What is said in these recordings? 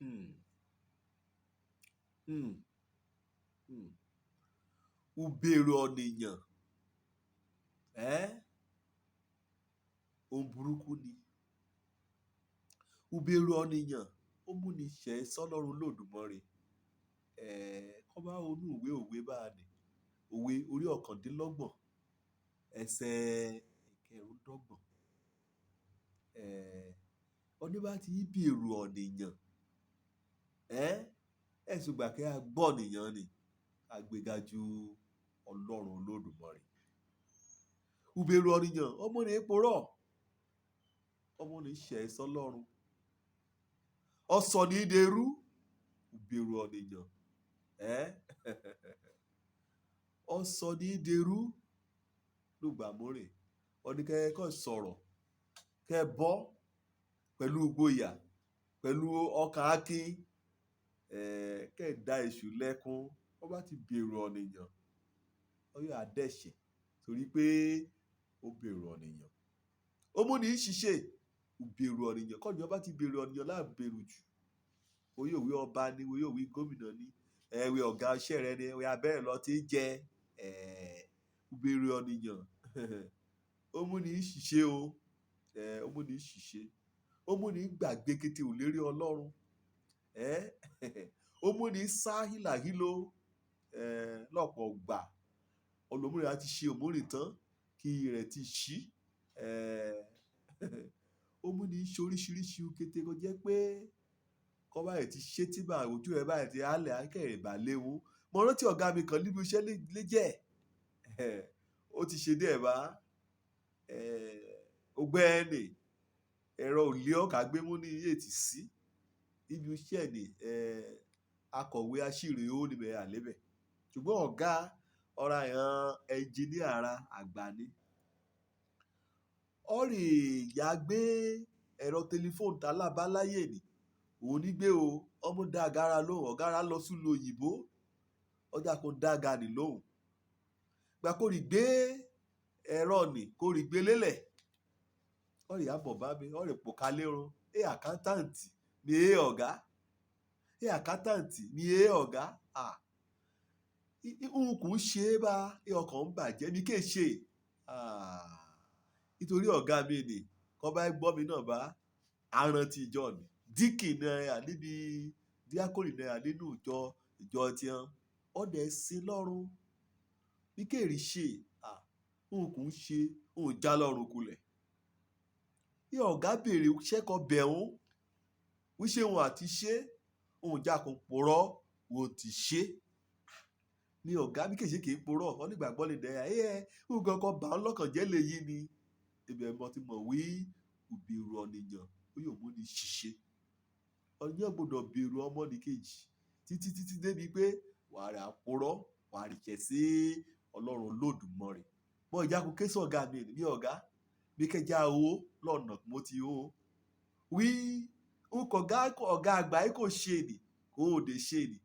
Hmm. Hmm. Hmm. Ìbẹ̀rù ọ̀nìyàn ohun burúkú ni. Ìbẹ̀rù ọ̀nìyàn ó múni ṣẹ̀ sọ́lọ́run Olódùmarè. Kọ́ bá ronú ìwé òwe bá a nì, òwe orí 29 ẹsẹ̀ ìkẹrùndọ́gbọ̀n. Ọní bá ti bẹ̀rù ọ̀nìyàn ẹ̀sùn gbà kí a gbọ́ ọ̀nìyàn ni àgbéga ju Ọlọ́run Olódùmarè. Ìbẹ̀rù ọ̀nìyàn ọmọ ní porọ́, ọmọ ní ṣẹ̀ sọ́lọ́run. Ọ̀sọ̀ ní dẹrú ìbẹ̀rù ọ̀nìyàn. Ọ̀sọ̀ ní dẹrú lùgbàmórè. Ọ̀nìkẹ́ kọ́ sọ̀rọ̀ kẹ́ bọ́ pẹ̀lú ìgboyà, pẹ̀lú ọkàn akin, kẹ́ dá èṣù lẹ́kún. Wọ́n bá ti bẹ̀rù ọ̀nìyàn, ó yóò adẹ́ṣẹ̀ torí pé ó bẹ̀rù ọ̀nìyàn. Ó mú ní ṣiṣẹ́ ìbẹ̀rù ọ̀nìyàn. Kọ́ni ọba ti bẹ̀rù ọ̀nìyàn láàbẹ̀rù jù. Oyè òwe ọba ni, oyè òwe gómìnà ni, ìwé ọ̀gá iṣẹ́ rẹ ni, ìwé abẹ́rẹ́ lọ ti jẹ. Ìbẹ̀rù ọ̀nìyàn ó mú ní ṣiṣẹ́ o. Ó mú ní ṣiṣẹ́. Ó mú ní gbàgbé kété ìlérí Ọlọ́run. Ó mú ní sá hílàhílo lọ́pọ̀ gbà. Olómìnira ti ṣe òmùrìn tán kí rẹ̀ ti ṣí. Ó mú ní ṣe oríṣiríṣi kété kó jẹ́ pé kọ́ báyìí ti ṣe tí bá ojú rẹ̀ báyìí ti hálẹ̀ akẹ́rẹ̀ bà léwu. Mo rántí ọ̀gá mi kan níbi iṣẹ́ lẹ́jẹ̀. Ó ti ṣe díẹ̀ bá ọgbẹ́ni ẹ̀rọ òlé ọ̀kà gbémú ní ètì sí ibi iṣẹ́ ni akọ̀wé aṣírí ó níbẹ̀ àlébẹ̀. Ṣùgbọ́n ọ̀gá ọ̀ra ìran ẹnjiníà ara àgbà ni. Ọ̀rì ìyá gbé ẹ̀rọ tẹlifóònù talábáláyé ni òun ní gbé o. Ọmọ dá agara lóhùn, ọ̀gára lọ sílùú òyìnbó ọjà kò dá aga nì lóhùn. Gba kó rí gbé ẹ̀rọ nì kó rí gbé lélẹ̀. Ọ̀rì àbọ̀ bá mi, ọ̀rì pòkà lérun. Àkántàǹtì ni ọ̀gá. Àkántàǹtì ni ọ̀gá. Nkù ń ṣe é bá ọkàn ń bàjẹ́ ní kéṣe. Nítorí ọ̀gá mi ni kọ́ bá gbọ́ mi náà bá arántí ìjọ ni. Díkì náírà níbi díákòrì náírà nínú ìjọ tí wọn. Ọdẹ sí lọ́run. Ní kéèrì ṣe. Nkù ń ṣe, òun já lọ́run kulẹ̀. Bí ọ̀gá béèrè ṣẹ́kọ̀ bẹ̀rún, wíṣẹ́ wọn àti ṣe, òun já kò pòrọ́, wọn ti ṣe. Ní ọ̀gá bí kèṣe kìí pòrọ́, wọ́n nígbàgbọ́ lè dẹ́yà. Nǹkan kan bá wọn lọ́kàn jẹ́ lè yí ni. Ibẹ̀ mọ̀ tí mọ̀ wí ìbẹ̀rù ọ̀nìyàn ó yóò mú ní ṣiṣẹ́. Ọ̀nìyàn gbọ́dọ̀ bẹ̀rù ọmọnìkejì títí débi pé wàá rà pòrọ́, wàá rí ṣẹ̀ sí Ọlọ́run Olódùmarè. Mọ ìjákun ké sọ̀gá mi ní ọ̀gá bí kẹjá owó lọ́nà mo ti ó. Wí ọ̀gá àgbà yìí kò ṣe nì, kò dé ṣe nì.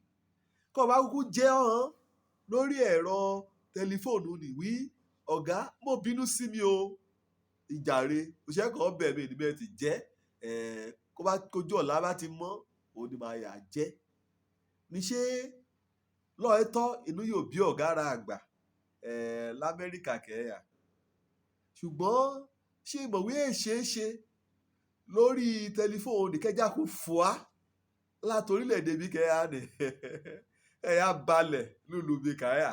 Kọ́ bá kúkú jẹ́ ọ̀hán lórí ẹ̀rọ tẹlifóònù ni wí ọ̀gá mo bínú sí mi o. Ìjàre òṣìṣẹ́ kan bẹ̀ mí níbẹ̀ ti jẹ́ kó bá kojú ọ̀la bá ti mọ́ òun ni màá yà jẹ́. Níṣe lọ́ọ̀ẹ́tọ́ inú yóò bí ọ̀gá ara àgbà l'Amẹ́ríkà kẹ́yà. Ṣùgbọ́n ṣé ìmọ̀wé ṣeéṣe lórí tẹlifóònù kẹjá kó fòá láti orílẹ̀-èdè bí kẹ́yà ni ẹ̀yà balẹ̀ lùlù bí kẹ́yà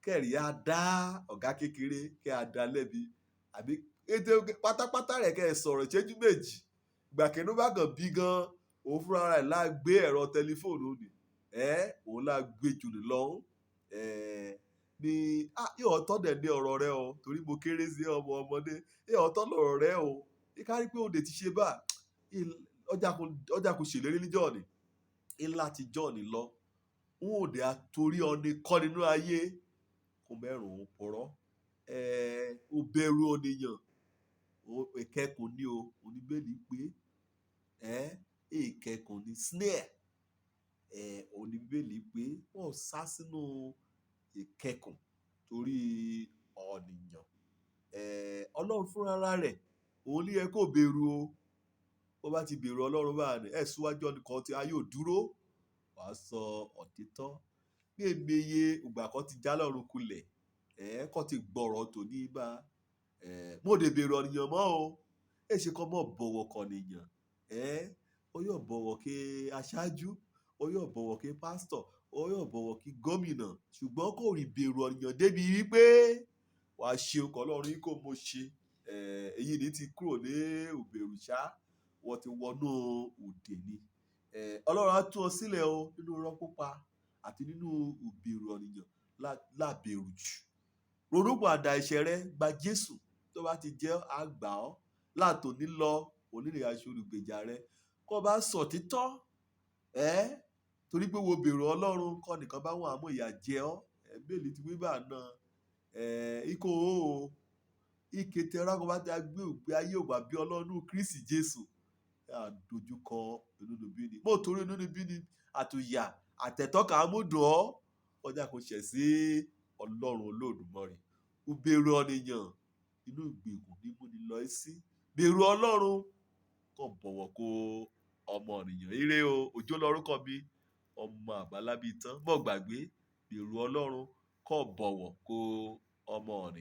kẹ́rì á dá ọ̀gá kékeré kẹ́ á dá lẹ́bi àbí ètò pátápátá rẹ̀ kẹ́ ẹ̀ sọ̀rọ̀ ìṣẹ́jú méjì gbàkẹ́nu bá kàn bí gan òun fúnra rẹ̀ lá gbé ẹ̀rọ tẹlifóònù ni òun lá gbé jù ní lọ́hún ni yóò tọ́ dẹ̀ ní ọ̀rọ̀ rẹ o torí mo kéré sí ọmọdé yóò tọ́ lọ̀rọ̀ rẹ o kárí pé òde ti ṣe bá ọjà kò ṣèlérí ní jọ́ọ̀nì ńlá ti jọ́ọ̀nì lọ ń òde àtòrí ọ̀nì kọ́ nínú ayé kò mẹ́rùn ún pọ̀rọ́ ó bẹ̀rù ọ̀nìyàn ìkẹ́kùn ní o oníbẹ̀lì pé ìkẹ́kùn ní snare oníbẹ̀lì pé wọ́n sá sínú ìkẹ́kùn torí ọ̀nìyàn. Ọlọ́run fúnra rẹ̀ òun ní ẹ kò bẹ̀rù o bó bá ti bẹ̀rù ọlọ́run báyìí ẹ̀ síwájú ọ̀nìkan tí a yóò dúró wàá sọ òtítọ́. Bí èmeye ìgbà kan ti já lọ́run kulẹ̀ kàn ti gbọ̀rọ̀ tòní bá mo dè bẹ̀rù ọ̀nìyàn mọ́ o ẹ ṣe kọ́ mọ́ bọ̀wọ̀ kan nìyàn ó yóò bọ̀wọ̀ kí aṣáájú ó yóò bọ̀wọ̀ kí pásítọ̀ ó yóò bọ̀wọ̀ kí gómìnà ṣùgbọ́n kò rí bẹ̀rù ọ̀nìyàn débi wípé wàá ṣe ọkọ̀ ọlọ́run yìí kò mo ṣe èyí ni ti kúrò ní òbẹ̀rù ṣá wọ́n ti wọnú òde ni ọlọ́run á tú ọ sílẹ̀ o nínú irọ́ pípa àti nínú òbẹ̀rù ọ̀nìyàn lábẹ̀rù jù ronúpìwàdà ẹ̀ṣẹ̀ rẹ gba Jésù tó bá ti jẹ́ àgbà ọ́ látòní lọ onírìn àjò olùgbèjà rẹ kó bá sọ títọ́ torí pé wo bẹ̀rù ọlọ́run kọ́ nìkan bá wọn àmọ́ ìyà jẹ ọ́ bẹ́ẹ̀lì ti wí bá náà ikọ̀ o ìkété rákọ̀ bá ti gbé ògbé ayé ògbà bí ọlọ́run Kristi Jésù àdójúkọ inúnibíni mo torí inúnibíni àtòyà àtẹ̀tọ́ka amúdùn ọ́ ọjà kò ṣẹ̀ sí ọlọ́run Olódùmarè ó bẹ̀rù ọ̀nìyàn inú ìgbèkùn ní múni lọ sí bẹ̀rù ọlọ́run kàn bọ̀wọ̀ kó ọmọ ènìyàn ire o òjò lórúkọ mi ọmọ àbálábí tán mọ́ gbàgbé bẹ̀rù ọlọ́run kàn bọ̀wọ̀ kó ọmọ ènìyàn.